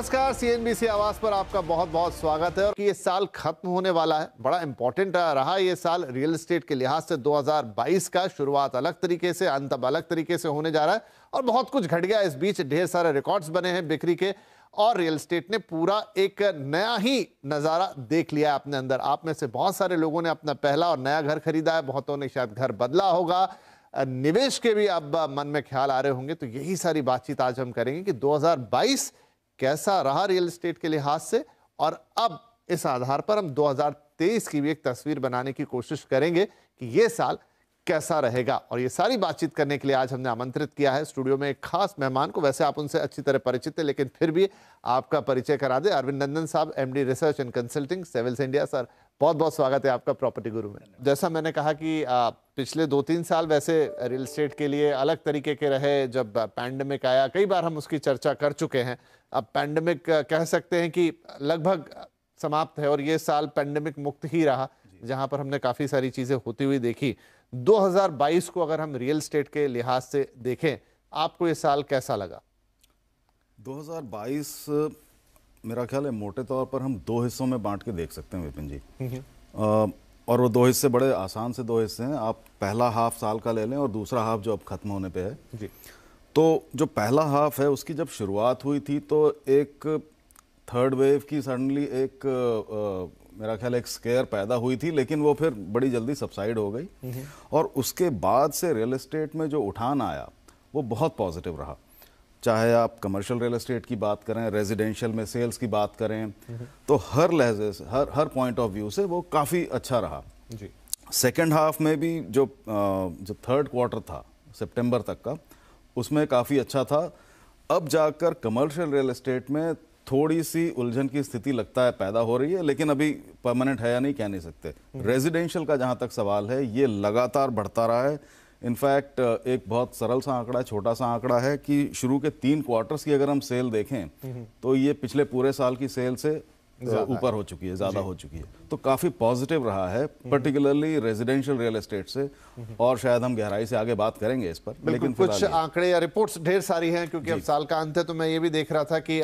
नमस्कार, सीएनबीसी आवाज पर आपका बहुत बहुत स्वागत है। और ये साल खत्म होने वाला है, बड़ा इंपॉर्टेंट रहा ये साल रियल एस्टेट के लिहाज से। 2022 का शुरुआत अलग तरीके से, अंत अब अलग तरीके से होने जा रहा है और बहुत कुछ घट गया। इस बीच ढेर सारे रिकॉर्ड्स बने हैं बिक्री के और रियल एस्टेट ने पूरा एक नया ही नजारा देख लिया अपने अंदर। आप में से बहुत सारे लोगों ने अपना पहला और नया घर खरीदा है, बहुतों ने शायद घर बदला होगा, निवेश के भी अब मन में ख्याल आ रहे होंगे। तो यही सारी बातचीत आज हम करेंगे कि 2022 कैसा रहा रियल एस्टेट के लिहाज से, और अब इस आधार पर हम 2023 की भी एक तस्वीर बनाने की कोशिश करेंगे कि ये साल कैसा रहेगा। और ये सारी बातचीत करने के लिए आज हमने आमंत्रित किया है स्टूडियो में एक खास मेहमान को। वैसे आप उनसे अच्छी तरह परिचित हैं, लेकिन फिर भी आपका परिचय करा दे। अरविंद नंदन साहब, MD research and consulting, Savills India. Sir, बहुत बहुत स्वागत है आपका प्रॉपर्टी गुरु में। जैसा मैंने कहा कि पिछले 2-3 साल वैसे रियल एस्टेट के लिए अलग तरीके के रहे। जब पैंडेमिक आया, कई बार हम उसकी चर्चा कर चुके हैं। अब पैंडेमिक कह सकते हैं कि लगभग समाप्त है और ये साल पैंडेमिक मुक्त ही रहा, जहां पर हमने काफी सारी चीजें होती हुई देखी। 2022 को अगर हम रियल एस्टेट के लिहाज से देखें, आपको ये साल कैसा लगा? 2022 मेरा ख्याल है मोटे तौर पर हम 2 हिस्सों में बांट के देख सकते हैं विपिन जी। और वो 2 हिस्से बड़े आसान से 2 हिस्से हैं। आप पहला हाफ साल का ले लें और दूसरा हाफ जो अब खत्म होने पे है जी। तो जो पहला हाफ है उसकी जब शुरुआत हुई थी तो एक थर्ड वेव की सडनली एक मेरा ख्याल एक स्केयर पैदा हुई थी, लेकिन वो फिर बड़ी जल्दी सबसाइड हो गई। और उसके बाद से रियल एस्टेट में जो उठान आया वो बहुत पॉजिटिव रहा। चाहे आप कमर्शियल रियल एस्टेट की बात करें, रेजिडेंशियल में सेल्स की बात करें, तो हर लहजे से, हर पॉइंट ऑफ व्यू से वो काफ़ी अच्छा रहा जी। सेकेंड हाफ में भी जो थर्ड क्वार्टर था सितंबर तक का, उसमें काफ़ी अच्छा था। अब जाकर कमर्शियल रियल एस्टेट में थोड़ी सी उलझन की स्थिति लगता है पैदा हो रही है, लेकिन अभी परमानेंट है या नहीं कह नहीं सकते। रेजिडेंशियल का जहाँ तक सवाल है, ये लगातार बढ़ता रहा है। इनफैक्ट एक बहुत सरल सा आंकड़ा, छोटा सा आंकड़ा है कि शुरू के 3 क्वार्टर्स की अगर हम सेल देखें तो ये पिछले पूरे साल की सेल से ऊपर हो चुकी है, ज़्यादा हो चुकी है। तो काफ़ी पॉजिटिव रहा है, पर्टिकुलरली रेजिडेंशियल रियल एस्टेट से। और शायद हम गहराई से आगे बात करेंगे इस पर, लेकिन कुछ आंकड़े या रिपोर्ट्स ढेर सारी हैं क्योंकि अब साल का अंत है। तो मैं ये भी देख रहा था कि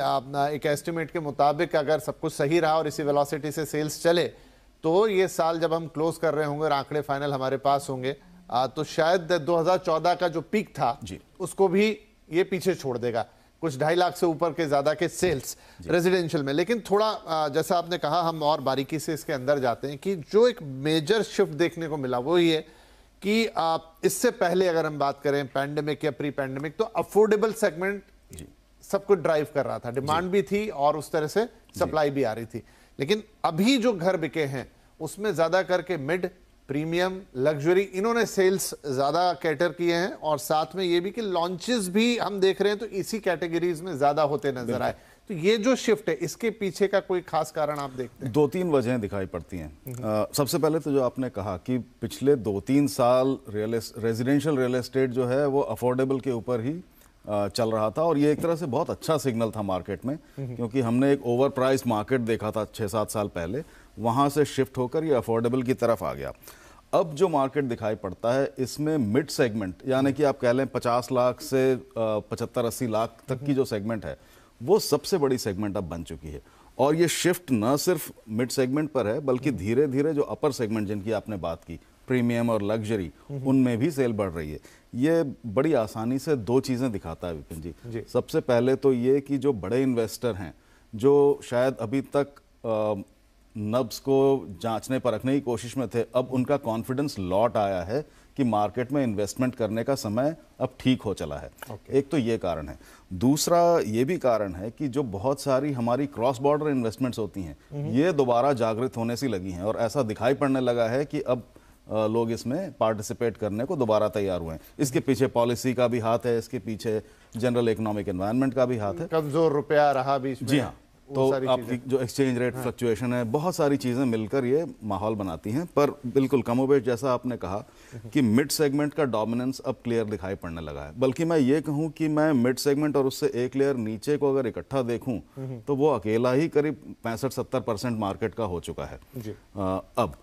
एक एस्टिमेट के मुताबिक अगर सब कुछ सही रहा और इसी वेलोसिटी से सेल्स चले तो ये साल जब हम क्लोज कर रहे होंगे और आंकड़े फाइनल हमारे पास होंगे तो शायद 2014 का जो पीक था जी, उसको भी ये पीछे छोड़ देगा। कुछ 2.5 लाख से ऊपर के ज्यादा के सेल्स रेजिडेंशियल में। लेकिन थोड़ा जैसा आपने कहा, हम और बारीकी से इसके अंदर जाते हैं कि जो एक मेजर शिफ्ट देखने को मिला वो ये कि इससे पहले अगर हम बात करें पैंडेमिक या प्री पैंडेमिक, तो अफोर्डेबल सेगमेंट सब कुछ ड्राइव कर रहा था। डिमांड भी थी और उस तरह से सप्लाई भी आ रही थी। लेकिन अभी जो घर बिके हैं उसमें ज्यादा करके मिड, प्रीमियम, लग्जरी, इन्होंने सेल्स ज्यादा कैटर किए हैं। और साथ में ये भी कि लॉन्चेस भी हम देख रहे हैं तो इसी कैटेगरीज में ज्यादा होते नजर आए। तो ये जो शिफ्ट है, इसके पीछे का कोई खास कारण आप देखते हैं? 2-3 वजहें दिखाई पड़ती हैं। सबसे पहले तो जो आपने कहा कि पिछले 2-3 साल रेजिडेंशियल रियल एस्टेट जो है वो अफोर्डेबल के ऊपर ही चल रहा था। और ये एक तरह से बहुत अच्छा सिग्नल था मार्केट में, क्योंकि हमने एक ओवर प्राइस मार्केट देखा था 6-7 साल पहले, वहाँ से शिफ्ट होकर ये अफोर्डेबल की तरफ आ गया। अब जो मार्केट दिखाई पड़ता है इसमें मिड सेगमेंट, यानी कि आप कह लें 50 लाख से 75-80 लाख तक की जो सेगमेंट है वो सबसे बड़ी सेगमेंट अब बन चुकी है। और ये शिफ्ट न सिर्फ मिड सेगमेंट पर है, बल्कि धीरे धीरे जो अपर सेगमेंट जिनकी आपने बात की, प्रीमियम और लग्जरी, उनमें भी सेल बढ़ रही है। ये बड़ी आसानी से 2 चीज़ें दिखाता है विपिन जी। सबसे पहले तो ये कि जो बड़े इन्वेस्टर हैं, जो शायद अभी तक नब्स को जांचने परखने की कोशिश में थे, अब उनका कॉन्फिडेंस लौट आया है कि मार्केट में इन्वेस्टमेंट करने का समय अब ठीक हो चला है। एक तो ये कारण है। दूसरा ये भी कारण है कि जो बहुत सारी हमारी क्रॉस बॉर्डर इन्वेस्टमेंट्स होती हैं, ये दोबारा जागृत होने सी लगी हैं और ऐसा दिखाई पड़ने लगा है कि अब लोग इसमें पार्टिसिपेट करने को दोबारा तैयार हुए हैं। इसके पीछे पॉलिसी का भी हाथ है, इसके पीछे जनरल इकोनॉमिक एनवायरनमेंट का भी हाथ है। कमजोर रुपया रहा बीच में। जी हाँ, तो आपकी जो एक्सचेंज रेट फ्लक्चुएशन है, बहुत सारी चीज़ें मिलकर ये माहौल बनाती हैं। पर बिल्कुल कमोबेश जैसा आपने कहा कि मिड सेगमेंट का डोमिनेंस अब क्लियर दिखाई पड़ने लगा है। बल्कि मैं ये कहूँ कि मैं मिड सेगमेंट और उससे एक लेयर नीचे को अगर इकट्ठा देखूँ तो वो अकेला ही करीब 65-70% मार्केट का हो चुका है अब।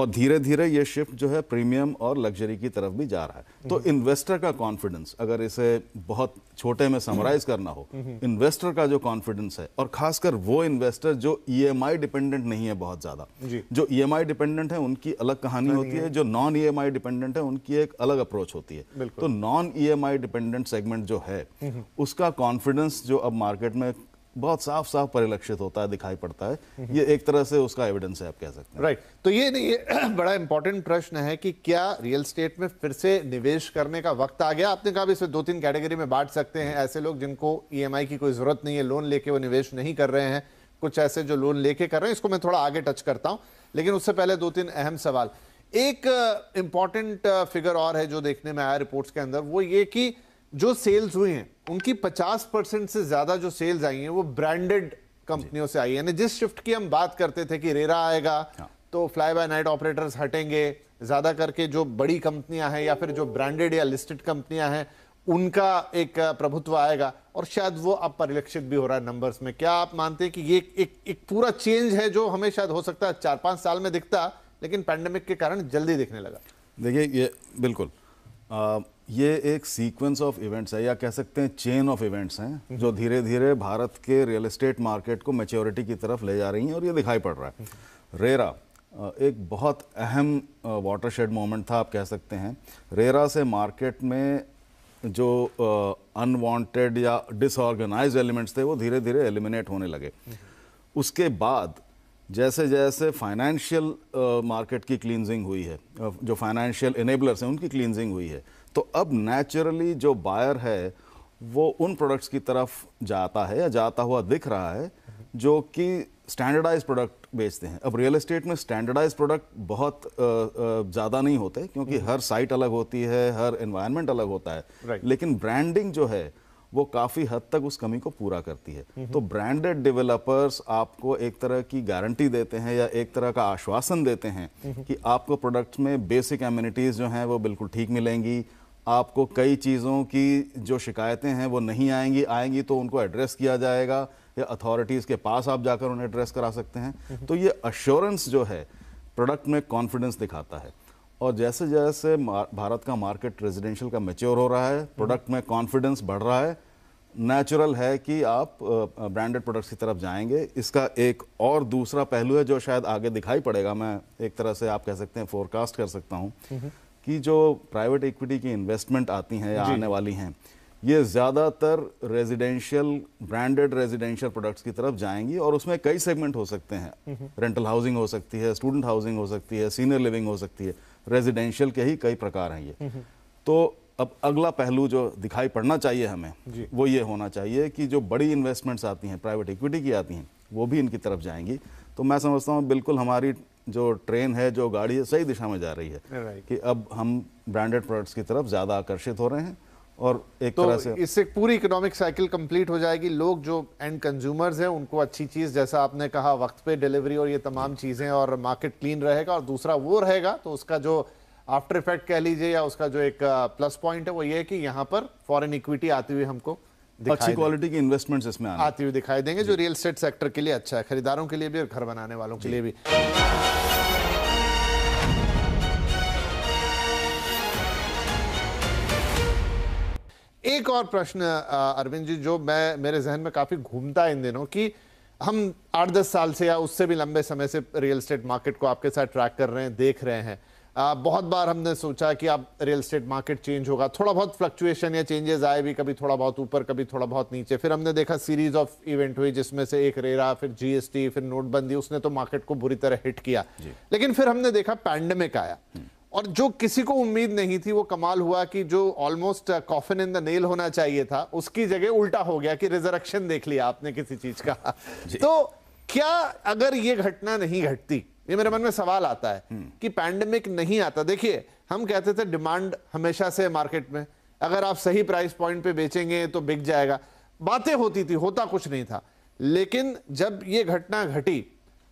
और धीरे धीरे ये शिफ्ट जो है प्रीमियम और लग्जरी की तरफ भी जा रहा है। तो इन्वेस्टर का कॉन्फिडेंस, अगर इसे बहुत छोटे में समराइज करना हो, इन्वेस्टर का जो कॉन्फिडेंस है, और खासकर वो इन्वेस्टर जो ईएमआई डिपेंडेंट नहीं है बहुत ज्यादा, जो ईएमआई डिपेंडेंट है उनकी अलग कहानी होती है, जो नॉन ईएमआई डिपेंडेंट है उनकी एक अलग अप्रोच होती है। तो नॉन ईएमआई डिपेंडेंट सेगमेंट जो है उसका कॉन्फिडेंस जो अब मार्केट में बहुत साफ साफ परिलक्षित होता है, दिखाई पड़ता है, ये एक तरह से उसका एविडेंस है, आप कह सकते हैं। राइट। तो ये बड़ा इंपॉर्टेंट प्रश्न है कि क्या रियल एस्टेट में फिर से निवेश करने का वक्त आ गया। आपने कहा भी इसे 2-3 कैटेगरी में बांट सकते हैं। ऐसे लोग जिनको ईएमआई की कोई जरूरत नहीं है, लोन लेके वो निवेश नहीं कर रहे हैं, कुछ ऐसे जो लोन लेके कर रहे हैं। इसको मैं थोड़ा आगे टच करता हूं, लेकिन उससे पहले 2-3 अहम सवाल। एक इंपॉर्टेंट फिगर और है जो देखने में आया रिपोर्ट्स के अंदर, वो ये कि जो सेल्स हुई हैं उनकी 50% से ज्यादा जो सेल्स आई हैं वो ब्रांडेड कंपनियों से आई है। यानी जिस शिफ्ट की हम बात करते थे कि रेरा आएगा तो फ्लाई बाय नाइट ऑपरेटर्स हटेंगे, ज्यादा करके जो बड़ी कंपनियां हैं या फिर जो ब्रांडेड या लिस्टेड कंपनियां हैं उनका एक प्रभुत्व आएगा, और शायद वो अब परिलक्षित भी हो रहा है नंबर्स में। क्या आप मानते हैं कि ये एक पूरा चेंज है जो हमें शायद हो सकता है 4-5 साल में दिखता, लेकिन पैंडेमिक के कारण जल्दी दिखने लगा? देखिए, ये बिल्कुल ये एक सीक्वेंस ऑफ इवेंट्स है, या कह सकते हैं चेन ऑफ इवेंट्स हैं, जो धीरे धीरे भारत के रियल एस्टेट मार्केट को मैच्योरिटी की तरफ ले जा रही हैं, और ये दिखाई पड़ रहा है। रेरा एक बहुत अहम वाटरशेड मोमेंट था, आप कह सकते हैं। रेरा से मार्केट में जो अनवांटेड या डिसऑर्गेनाइज्ड एलिमेंट्स थे वो धीरे धीरे एलिमिनेट होने लगे। उसके बाद जैसे जैसे फाइनेंशियल मार्केट की क्लींजिंग हुई है, जो फाइनेंशियल इनेबलर्स हैं उनकी क्लींजिंग हुई है, तो अब नेचुरली जो बायर है वो उन प्रोडक्ट्स की तरफ जाता है या जाता हुआ दिख रहा है जो कि स्टैंडर्डाइज प्रोडक्ट बेचते हैं। अब रियल एस्टेट में स्टैंडर्डाइज प्रोडक्ट बहुत ज़्यादा नहीं होते, क्योंकि हर साइट अलग होती है, हर एनवायरनमेंट अलग होता है, लेकिन ब्रांडिंग जो है वो काफ़ी हद तक उस कमी को पूरा करती है। तो ब्रांडेड डेवलपर्स आपको एक तरह की गारंटी देते हैं या एक तरह का आश्वासन देते हैं कि आपको प्रोडक्ट में बेसिक एमिनिटीज़ जो हैं वो बिल्कुल ठीक मिलेंगी, आपको कई चीज़ों की जो शिकायतें हैं वो नहीं आएंगी तो उनको एड्रेस किया जाएगा, या अथॉरिटीज़ के पास आप जाकर उन्हें एड्रेस करा सकते हैं। तो ये अश्योरेंस जो है प्रोडक्ट में कॉन्फिडेंस दिखाता है। और जैसे जैसे भारत का मार्केट रेजिडेंशियल का मैच्योर हो रहा है, प्रोडक्ट में कॉन्फिडेंस बढ़ रहा है, नेचुरल है कि आप ब्रांडेड प्रोडक्ट्स की तरफ जाएंगे। इसका एक और दूसरा पहलू है जो शायद आगे दिखाई पड़ेगा, मैं एक तरह से आप कह सकते हैं फोरकास्ट कर सकता हूं, कि जो प्राइवेट इक्विटी की इन्वेस्टमेंट आती हैं या आने वाली हैं, ये ज़्यादातर रेजिडेंशियल, ब्रांडेड रेजिडेंशियल प्रोडक्ट्स की तरफ जाएंगी, और उसमें कई सेगमेंट हो सकते हैं। रेंटल हाउसिंग हो सकती है, स्टूडेंट हाउसिंग हो सकती है, सीनियर लिविंग हो सकती है, रेजिडेंशियल के ही कई प्रकार हैं ये। तो अब अगला पहलू जो दिखाई पड़ना चाहिए हमें वो ये होना चाहिए कि जो बड़ी इन्वेस्टमेंट्स आती हैं, प्राइवेट इक्विटी की आती हैं, वो भी इनकी तरफ जाएंगी। तो मैं समझता हूँ बिल्कुल हमारी जो ट्रेन है, जो गाड़ी है, सही दिशा में जा रही है कि अब हम ब्रांडेड प्रोडक्ट्स की तरफ ज़्यादा आकर्षित हो रहे हैं, और एक तरह से इससे पूरी इकोनॉमिक साइकिल कंप्लीट हो जाएगी। लोग जो एंड कंज्यूमर्स हैं उनको अच्छी चीज़, जैसा आपने कहा, वक्त पे डिलीवरी और ये तमाम चीज़ें, और मार्केट क्लीन रहेगा, और दूसरा वो रहेगा तो उसका जो आफ्टर इफेक्ट कह लीजिए या उसका जो एक प्लस पॉइंट है वो ये है कि यहाँ पर फॉरेन इक्विटी आती हुई हमको अच्छी क्वालिटी की इन्वेस्टमेंट्स इसमें आती हुई दिखाई देंगे, जो रियल एस्टेट सेक्टर के लिए अच्छा है, खरीदारों के लिए भी और घर बनाने वालों के लिए भी। एक और प्रश्न अरविंद जी जो मेरे जहन में काफी घूमता है इन दिनों, कि हम 8-10 साल से या उससे भी लंबे समय से रियल एस्टेट मार्केट को आपके साथ ट्रैक कर रहे हैं, देख रहे हैं। बहुत बार हमने सोचा कि अब रियल एस्टेट मार्केट चेंज होगा, थोड़ा बहुत फ्लक्चुएशन या चेंजेस आए भी, कभी थोड़ा बहुत ऊपर, कभी थोड़ा बहुत नीचे। फिर हमने देखा सीरीज ऑफ इवेंट हुई, जिसमें से एक रेरा, फिर जीएसटी, फिर नोटबंदी, उसने तो मार्केट को बुरी तरह हिट किया। लेकिन फिर हमने देखा पैंडेमिक आया, और जो किसी को उम्मीद नहीं थी वो कमाल हुआ कि जो almost coffin in the nail होना चाहिए था, उसकी जगह उल्टा हो गया कि रिजरेक्शन देख लिया आपने किसी चीज का। तो क्या अगर ये घटना नहीं घटती, ये मेरे मन में सवाल आता है कि पैंडेमिक नहीं आता। देखिए, हम कहते थे डिमांड हमेशा से मार्केट में, अगर आप सही प्राइस पॉइंट पे बेचेंगे तो बिक जाएगा, बातें होती थी, होता कुछ नहीं था। लेकिन जब ये घटना घटी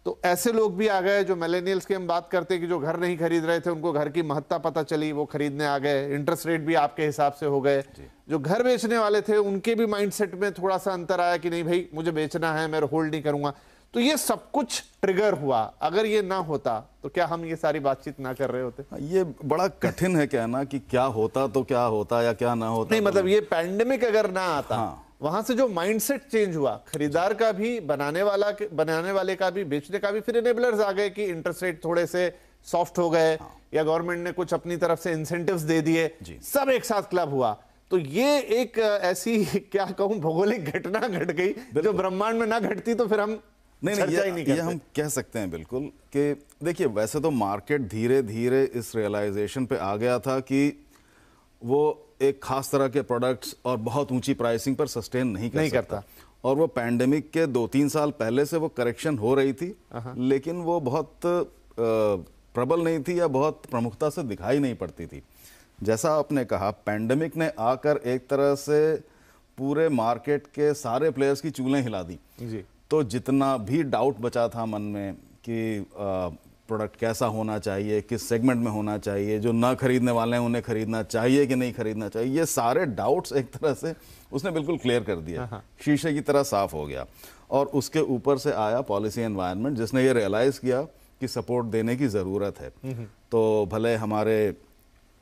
तो ऐसे लोग भी आ गए जो मिलेनियल्स की हम बात करते हैं कि जो घर नहीं खरीद रहे थे, उनको घर की महत्ता पता चली, वो खरीदने आ गए। इंटरेस्ट रेट भी आपके हिसाब से हो गए। जो घर बेचने वाले थे उनके भी माइंडसेट में थोड़ा सा अंतर आया कि नहीं भाई, मुझे बेचना है, मैं होल्ड नहीं करूंगा। तो ये सब कुछ ट्रिगर हुआ। अगर ये ना होता तो क्या हम ये सारी बातचीत ना कर रहे होते? ये बड़ा कठिन है कहना कि क्या होता तो क्या होता या क्या ना होता। नहीं, मतलब ये पैंडेमिक अगर ना आता, हाँ। वहां से जो माइंडसेट चेंज हुआ, खरीदार का भी, बनाने वाले का भी, बेचने का भी, फिर इनेबलर्स आ गए कि इंटरेस्ट रेट थोड़े से सॉफ्ट हो गए, या गवर्नमेंट ने कुछ अपनी तरफ से इंसेंटिव्स दे दिए, सब एक साथ क्लब हुआ। तो ये एक ऐसी क्या कहूं भौगोलिक घटना घट गई जो ब्रह्मांड में ना घटती तो फिर हम ये हम कह सकते हैं बिल्कुल कि देखिए, वैसे तो मार्केट धीरे धीरे इस रियलाइजेशन पे आ गया था कि वो एक खास तरह के प्रोडक्ट्स और बहुत ऊंची प्राइसिंग पर सस्टेन नहीं करता। और वो पैंडेमिक के 2-3 साल पहले से वो करेक्शन हो रही थी, लेकिन वो बहुत प्रबल नहीं थी या बहुत प्रमुखता से दिखाई नहीं पड़ती थी। जैसा आपने कहा, पैंडेमिक ने आकर एक तरह से पूरे मार्केट के सारे प्लेयर्स की चूलें हिला दी जी। तो जितना भी डाउट बचा था मन में कि प्रोडक्ट कैसा होना चाहिए, किस सेगमेंट में होना चाहिए, जो ना खरीदने वाले हैं उन्हें खरीदना चाहिए कि नहीं खरीदना चाहिए, ये सारे डाउट्स एक तरह से उसने बिल्कुल क्लियर कर दिया, शीशे की तरह साफ हो गया। और उसके ऊपर से आया पॉलिसी एनवायरनमेंट जिसने ये रियलाइज किया कि सपोर्ट देने की ज़रूरत है। तो भले हमारे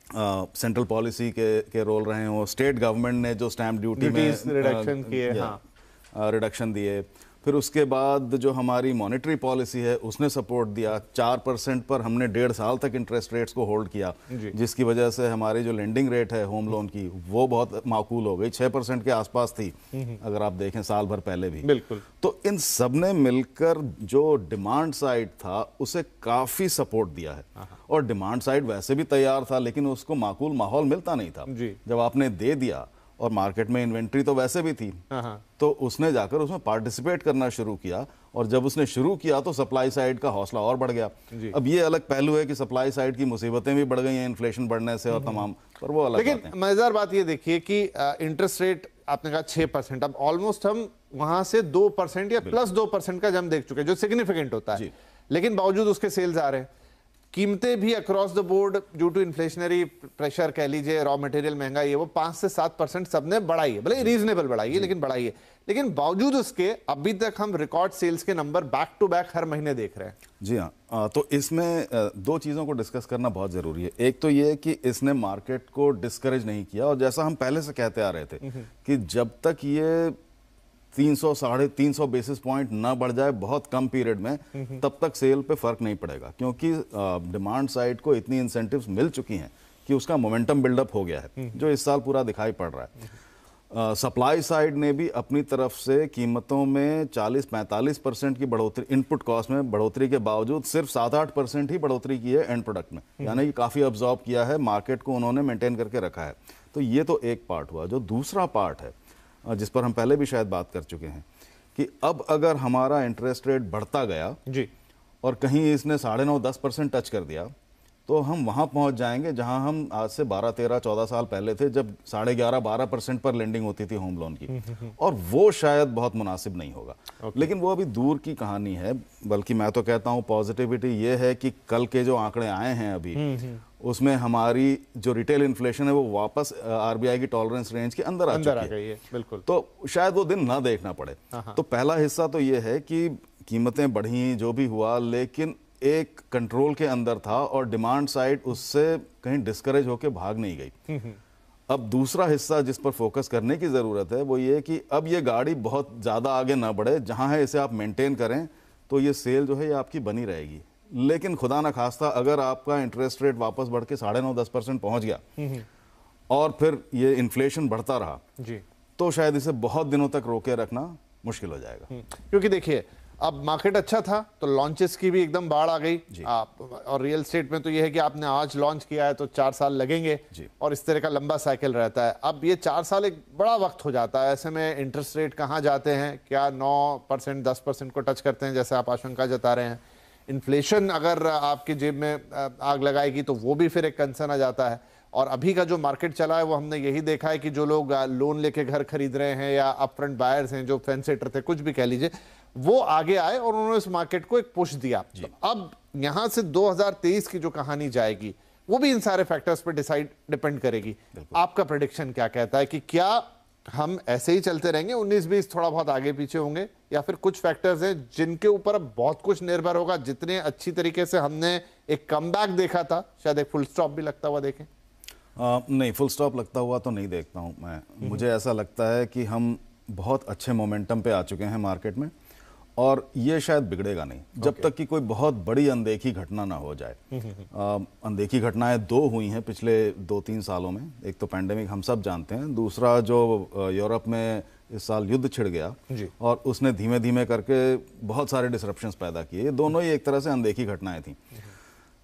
सेंट्रल पॉलिसी के रोल रहे हो, स्टेट गवर्नमेंट ने जो स्टैम्प ड्यूटी में रिडक्शन किए, रिडक्शन दिए, फिर उसके बाद जो हमारी मॉनेटरी पॉलिसी है उसने सपोर्ट दिया। 4% पर हमने 1.5 साल तक इंटरेस्ट रेट्स को होल्ड किया, जिसकी वजह से हमारी जो लेंडिंग रेट है होम लोन की वो बहुत माकूल हो गई, 6% के आसपास थी अगर आप देखें साल भर पहले भी। बिल्कुल। तो इन सब ने मिलकर जो डिमांड साइड था उसे काफ़ी सपोर्ट दिया है। और डिमांड साइड वैसे भी तैयार था, लेकिन उसको माकूल माहौल मिलता नहीं था। जब आपने दे दिया और मार्केट में इन्वेंट्री तो वैसे भी थी, तो उसने जाकर उसमें पार्टिसिपेट करना शुरू किया। और जब उसने शुरू किया तो सप्लाई साइड का हौसला और बढ़ गया। अब ये अलग पहलू है कि सप्लाई साइड की मुसीबतें भी बढ़ गई हैं इन्फ्लेशन बढ़ने से और तमाम, पर वो अलग। लेकिन मजेदार बात ये देखिए कि इंटरेस्ट रेट आपने कहा 6%, अब ऑलमोस्ट हम वहां से 2% या +2% का जम देख चुके हैं, जो सिग्निफिकेंट होता है। लेकिन बावजूद उसके सेल्स आ रहे हैं, कीमतें भी across the board due to inflationary pressure कह लीजिए, रॉ मटेरियल महंगाई है, वो 5 से 7% सबने बढ़ाई है, भले रीजनेबल बढ़ाई है लेकिन बढ़ाई है। लेकिन बावजूद उसके अभी तक हम रिकॉर्ड सेल्स के नंबर बैक टू बैक हर महीने देख रहे हैं। जी हाँ, तो इसमें 2 चीज़ों को डिस्कस करना बहुत ज़रूरी है। एक तो ये कि इसने मार्केट को डिस्करेज नहीं किया, और जैसा हम पहले से कहते आ रहे थे कि जब तक ये 300-350 बेसिस पॉइंट ना बढ़ जाए बहुत कम पीरियड में, तब तक सेल पे फर्क नहीं पड़ेगा, क्योंकि डिमांड साइड को इतनी इंसेंटिव्स मिल चुकी हैं कि उसका मोमेंटम बिल्डअप हो गया है, जो इस साल पूरा दिखाई पड़ रहा है। सप्लाई साइड ने भी अपनी तरफ से कीमतों में 40-45% की बढ़ोतरी, इनपुट कॉस्ट में बढ़ोतरी के बावजूद सिर्फ 7-8% ही बढ़ोतरी की है एंड प्रोडक्ट में, यानी कि काफ़ी अब्जॉर्ब किया है, मार्केट को उन्होंने मेंटेन करके रखा है। तो ये तो एक पार्ट हुआ। जो दूसरा पार्ट है, जिस पर हम पहले भी शायद बात कर चुके हैं, कि अब अगर हमारा इंटरेस्ट रेट बढ़ता गया जी, और कहीं इसने 9.5-10% टच कर दिया, तो हम वहां पहुंच जाएंगे जहां हम आज से 12-13-14 साल पहले थे, जब 11.5-12% पर लेंडिंग होती थी होम लोन की, और वो शायद बहुत मुनासिब नहीं होगा। लेकिन वो अभी दूर की कहानी है। बल्कि मैं तो कहता हूं पॉजिटिविटी ये है कि कल के जो आंकड़े आए हैं अभी, उसमें हमारी जो रिटेल इन्फ्लेशन है वो वापस आरबीआई की टॉलरेंस रेंज के अंदर आ चुकी है। बिल्कुल। तो शायद वो दिन ना देखना पड़े। तो पहला हिस्सा तो ये है कि कीमतें बढ़ी, जो भी हुआ, लेकिन एक कंट्रोल के अंदर था और डिमांड साइड उससे कहीं डिस्करेज होकर भाग नहीं गई। अब दूसरा हिस्सा जिस पर फोकस करने की ज़रूरत है वो ये कि अब ये गाड़ी बहुत ज़्यादा आगे ना बढ़े, जहां है इसे आप मेंटेन करें तो ये सेल जो है ये आपकी बनी रहेगी। लेकिन खुदा ना खास्ता अगर आपका इंटरेस्ट रेट वापस बढ़ के 9.5-10% पहुंच गया और फिर ये इन्फ्लेशन बढ़ता रहा जी, तो शायद इसे बहुत दिनों तक रोके रखना मुश्किल हो जाएगा। क्योंकि देखिए, अब मार्केट अच्छा था तो लॉन्चेस की भी एकदम बाढ़ आ गई, और रियल एस्टेट में तो ये है कि आपने आज लॉन्च किया है तो 4 साल लगेंगे, और इस तरह का लंबा साइकिल रहता है। अब ये 4 साल एक बड़ा वक्त हो जाता है। ऐसे में इंटरेस्ट रेट कहाँ जाते हैं, क्या 9%, 10% को टच करते हैं जैसे आप आशंका जता रहे हैं। इन्फ्लेशन अगर आपकी जेब में आग लगाएगी तो वो भी फिर एक कंसर्न आ जाता है। और अभी का जो मार्केट चला है वो हमने यही देखा है कि जो लोग लोन लेके घर खरीद रहे हैं या अपफ्रंट बायर्स हैं, जो फेंस सेटर थे, कुछ भी कह लीजिए, वो आगे आए और उन्होंने इस मार्केट को एक पुश दिया। तो अब यहां से 2023 की जो कहानी जाएगी वो भी इन सारे फैक्टर्स पर डिपेंड करेगी। आपका प्रेडिक्शन क्या कहता है कि क्या हम ऐसे ही चलते रहेंगे, 19-20 थोड़ा बहुत आगे पीछे होंगे, या फिर कुछ फैक्टर्स हैं जिनके ऊपर अब बहुत कुछ निर्भर होगा? जितने अच्छी तरीके से हमने एक कमबैक देखा था, शायद एक फुल स्टॉप भी लगता हुआ देखें? नहीं, फुल स्टॉप लगता हुआ तो नहीं देखता हूं मैं। मुझे ऐसा लगता है कि हम बहुत अच्छे मोमेंटम पे आ चुके हैं मार्केट में, और ये शायद बिगड़ेगा नहीं जब तक कि कोई बहुत बड़ी अनदेखी घटना ना हो जाए। अनदेखी घटनाएं दो हुई हैं पिछले 2-3 सालों में। एक तो पैंडेमिक, हम सब जानते हैं, दूसरा जो यूरोप में इस साल युद्ध छिड़ गया और उसने धीमे धीमे करके बहुत सारे डिसरप्शंस पैदा किए। ये दोनों ही एक तरह से अनदेखी घटनाएं थी,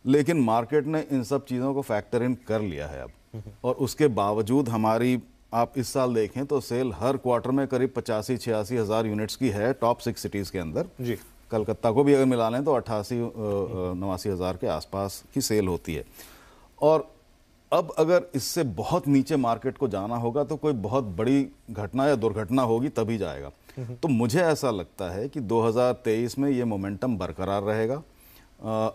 लेकिन मार्केट ने इन सब चीज़ों को फैक्टर इन कर लिया है अब। और उसके बावजूद हमारी, आप इस साल देखें तो सेल हर क्वार्टर में करीब 85-86 हज़ार यूनिट्स की है टॉप 6 सिटीज़ के अंदर जी। कलकत्ता को भी अगर मिला लें तो 88-89 हज़ार के आसपास की सेल होती है। और अब अगर इससे बहुत नीचे मार्केट को जाना होगा तो कोई बहुत बड़ी घटना या दुर्घटना होगी तभी जाएगा। तो मुझे ऐसा लगता है कि 2023 में ये मोमेंटम बरकरार रहेगा।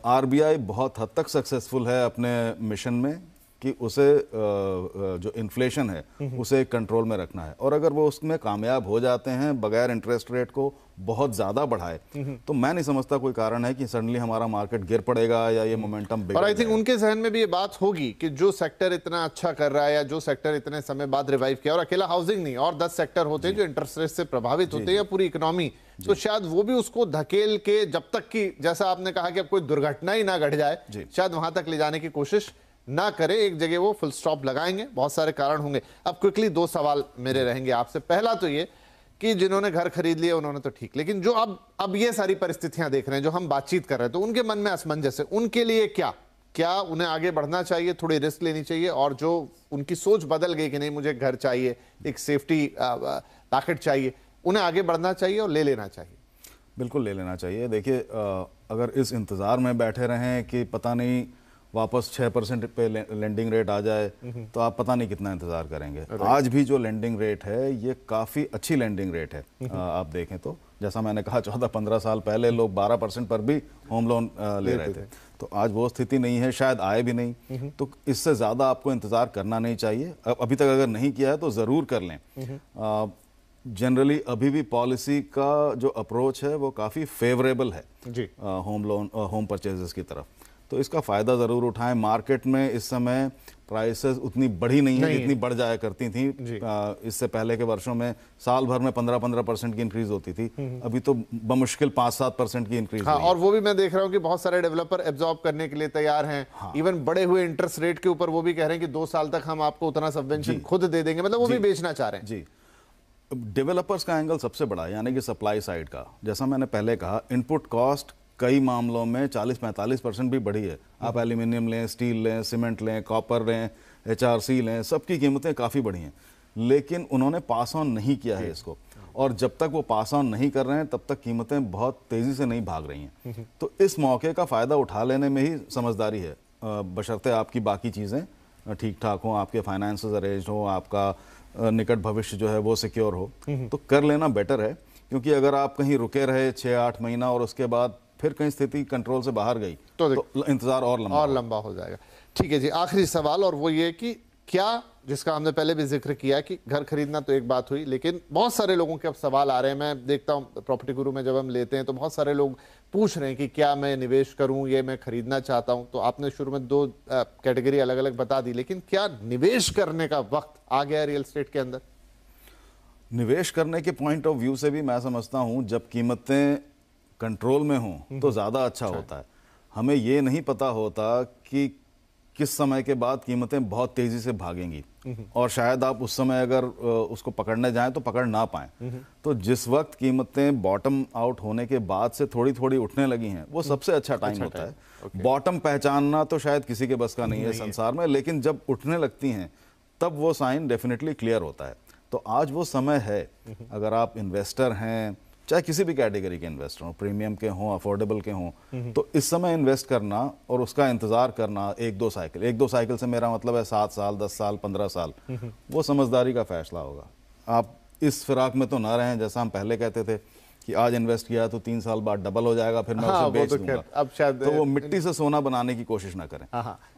आरबीआई बहुत हद तक सक्सेसफुल है अपने मिशन में कि उसे जो इन्फ्लेशन है उसे कंट्रोल में रखना है, और अगर वो उसमें कामयाब हो जाते हैं बगैर इंटरेस्ट रेट को बहुत ज़्यादा बढ़ाए, तो मैं नहीं समझता कोई कारण है कि सडनली हमारा मार्केट गिर पड़ेगा या ये मोमेंटम बिगड़ और आई थिंक उनके जहन में भी ये बात होगी कि जो सेक्टर इतना अच्छा कर रहा है या जो सेक्टर इतने समय बाद रिवाइव किया, और अकेला हाउसिंग नहीं, और 10 सेक्टर होते हैं जो इंटरेस्ट रेट से प्रभावित होते हैं या पूरी इकोनॉमी, तो शायद वो भी उसको धकेल के जब तक कि, जैसा आपने कहा कि अब कोई दुर्घटना ही ना घट जाए, शायद वहां तक ले जाने की कोशिश ना करें। एक जगह वो फुल स्टॉप लगाएंगे, बहुत सारे कारण होंगे। अब क्विकली 2 सवाल मेरे रहेंगे आपसे। पहला तो ये कि जिन्होंने घर खरीद लिया उन्होंने तो ठीक, लेकिन जो अब ये सारी परिस्थितियां देख रहे हैं, जो हम बातचीत कर रहे हैं, तो उनके मन में असमंजस है, उनके लिए क्या उन्हें आगे बढ़ना चाहिए, थोड़ी रिस्क लेनी चाहिए, और जो उनकी सोच बदल गई कि नहीं मुझे घर चाहिए, एक सेफ्टी पैकेट चाहिए, उन्हें आगे बढ़ना चाहिए और ले लेना चाहिए? बिल्कुल ले लेना चाहिए। देखिए, अगर इस इंतज़ार में बैठे रहें कि पता नहीं वापस 6% पे लेंडिंग रेट आ जाए, तो आप पता नहीं कितना इंतज़ार करेंगे। आज भी जो लेंडिंग रेट है ये काफ़ी अच्छी लेंडिंग रेट है। आप देखें तो जैसा मैंने कहा 14-15 साल पहले लोग 12% पर भी होम लोन ले रहे थे, तो आज वो स्थिति नहीं है, शायद आए भी नहीं। तो इससे ज़्यादा आपको इंतज़ार करना नहीं चाहिए। अभी तक अगर नहीं किया है तो ज़रूर कर लें। जनरली अभी भी पॉलिसी का जो अप्रोच है वो काफ़ी फेवरेबल है जी होम लोन, होम परचेजेस की तरफ, तो इसका फ़ायदा ज़रूर उठाएं। मार्केट में इस समय प्राइसेस उतनी बढ़ी नहीं है जितनी बढ़ जाया करती थी। इससे पहले के वर्षों में साल भर में 15% की इंक्रीज होती थी, अभी तो बमुश्किल 5-7% की इंक्रीज। और वो भी मैं देख रहा हूँ कि बहुत सारे डेवलपर एब्जॉर्ब करने के लिए तैयार हैं। इवन बढ़े हुए इंटरेस्ट रेट के ऊपर वो भी कह रहे हैं कि 2 साल तक हम आपको उतना सबवेंशन खुद दे देंगे, मतलब वो भी बेचना चाह रहे हैं। जी, डेवलपर्स का एंगल सबसे बड़ा है, यानी कि सप्लाई साइड का। जैसा मैंने पहले कहा, इनपुट कॉस्ट कई मामलों में 40-45% भी बढ़ी है। आप एल्यूमिनियम लें, स्टील लें, सीमेंट लें, कॉपर लें, HRC लें, सबकी कीमतें काफ़ी बढ़ी हैं, लेकिन उन्होंने पास ऑन नहीं किया है इसको। और जब तक वो पास ऑन नहीं कर रहे हैं तब तक कीमतें बहुत तेज़ी से नहीं भाग रही हैं। तो इस मौके का फ़ायदा उठा लेने में ही समझदारी है, बशर्ते आपकी बाकी चीज़ें ठीक ठाक हों, आपके फाइनेंसेस अरेंज हों, आपका निकट भविष्य जो है वो सिक्योर हो, तो कर लेना बेटर है। क्योंकि अगर आप कहीं रुके रहे 6-8 महीना और उसके बाद फिर कहीं स्थिति कंट्रोल से बाहर गई तो इंतजार और लंबा हो जाएगा। ठीक है जी, आखिरी सवाल, और वो ये कि क्या, जिसका हमने पहले भी जिक्र किया कि घर खरीदना तो एक बात हुई, लेकिन बहुत सारे लोगों के अब सवाल आ रहे हैं। मैं देखता हूँ प्रॉपर्टी गुरु में जब हम लेते हैं तो बहुत सारे लोग पूछ रहे हैं कि क्या मैं निवेश करूं, ये मैं खरीदना चाहता हूं। तो आपने शुरू में 2 कैटेगरी अलग अलग बता दी, लेकिन क्या निवेश करने का वक्त आ गया रियल एस्टेट के अंदर? निवेश करने के पॉइंट ऑफ व्यू से भी मैं समझता हूं जब कीमतें कंट्रोल में हों तो ज़्यादा अच्छा होता है। हमें ये नहीं पता होता कि किस समय के बाद कीमतें बहुत तेज़ी से भागेंगी, और शायद आप उस समय अगर उसको पकड़ने जाएं तो पकड़ ना पाएं। तो जिस वक्त कीमतें बॉटम आउट होने के बाद से थोड़ी थोड़ी उठने लगी हैं, वो सबसे अच्छा टाइम होता है। बॉटम पहचानना तो शायद किसी के बस का नहीं है संसार में, लेकिन जब उठने लगती हैं तब वो साइन डेफिनेटली क्लियर होता है। तो आज वो समय है। अगर आप इन्वेस्टर हैं, चाहे किसी भी कैटेगरी के इन्वेस्टर हों, प्रीमियम के हों, अफोर्डेबल के हों, तो इस समय इन्वेस्ट करना और उसका इंतज़ार करना 1-2 साइकिल से मेरा मतलब है 7 साल, 10 साल, 15 साल, वो समझदारी का फैसला होगा। आप इस फिराक में तो ना रहें जैसा हम पहले कहते थे कि आज इन्वेस्ट किया तो 3 साल बाद डबल हो जाएगा, फिर मैं उसे बेच दूंगा। अब शायद तो वो मिट्टी से सोना बनाने की कोशिश ना करें।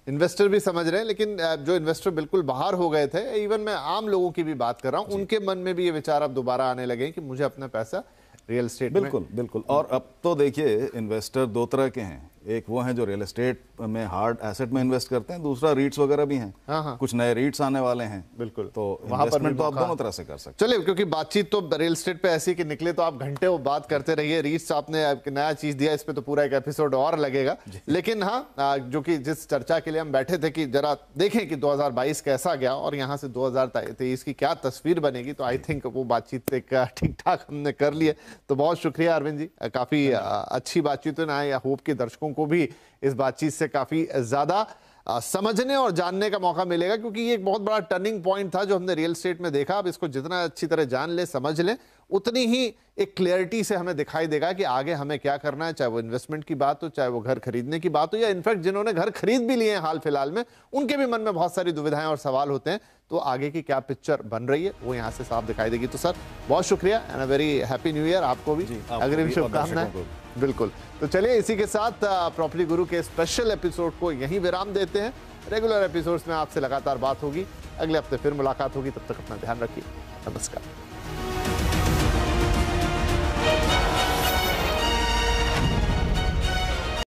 इन्वेस्टर भी समझ रहे हैं, लेकिन जो इन्वेस्टर बिल्कुल बाहर हो गए थे, इवन मैं आम लोगों की भी बात कर रहा हूं, उनके मन में भी ये विचार अब दोबारा आने लगे कि मुझे अपना पैसा रियल एस्टेट में। बिल्कुल बिल्कुल। और अब तो देखिए इन्वेस्टर दो तरह के हैं, एक वो हैं जो रियल एस्टेट में हार्ड एसेट में इन्वेस्ट करते हैं, दूसरा रीट्स वगैरह भी हैं। हाँ। कुछ नए रीट्स आने वाले हैं, बिल्कुल, तो वहां पर इन्वेस्टमेंट तो आप दोनों तरह से कर सकते हैं। चलिए, क्योंकि बातचीत तो रियल एस्टेट पे ऐसी कि निकले तो आप घंटे वो बात करते रहिए। रीट्स आपने नया चीज दिया, इस पे तो पूरा एक एपिसोड और लगेगा। लेकिन हाँ, जो कि जिस चर्चा के लिए हम बैठे थे कि जरा देखें कि 2022 कैसा गया और यहाँ से 2023 की क्या तस्वीर बनेगी, तो आई थिंक वो बातचीत एक ठीक ठाक हमने कर ली है। तो बहुत शुक्रिया अरविंद जी, काफी अच्छी बातचीत है। आई होप कि दर्शकों को भी इस बातचीत से काफी ज्यादा समझने और जानने का मौका मिलेगा, क्योंकि ये एक बहुत बड़ा टर्निंग पॉइंट था जो हमने रियल एस्टेट में देखा। अब इसको जितना अच्छी तरह जान ले, समझ लें, उतनी ही एक क्लैरिटी से हमें दिखाई देगा कि आगे हमें क्या करना है, चाहे वो इन्वेस्टमेंट की बात हो, चाहे वो घर खरीदने की बात हो, या इनफैक्ट जिन्होंने घर खरीद भी लिए हैं हाल फिलहाल में, उनके भी मन में बहुत सारी दुविधाएं और सवाल होते हैं। तो आगे की क्या पिक्चर बन रही है वो यहाँ से साफ दिखाई देगी। तो सर, बहुत शुक्रिया and a very happy new year आपको भी, अग्रिम शुभकामनाएं। बिल्कुल। तो चलिए, इसी के साथ प्रॉपर्टी गुरु के स्पेशल एपिसोड को यहीं विराम देते हैं। रेगुलर एपिसोड्स में आपसे लगातार बात होगी, अगले हफ्ते फिर मुलाकात होगी। तब तक अपना ध्यान रखिए। नमस्कार।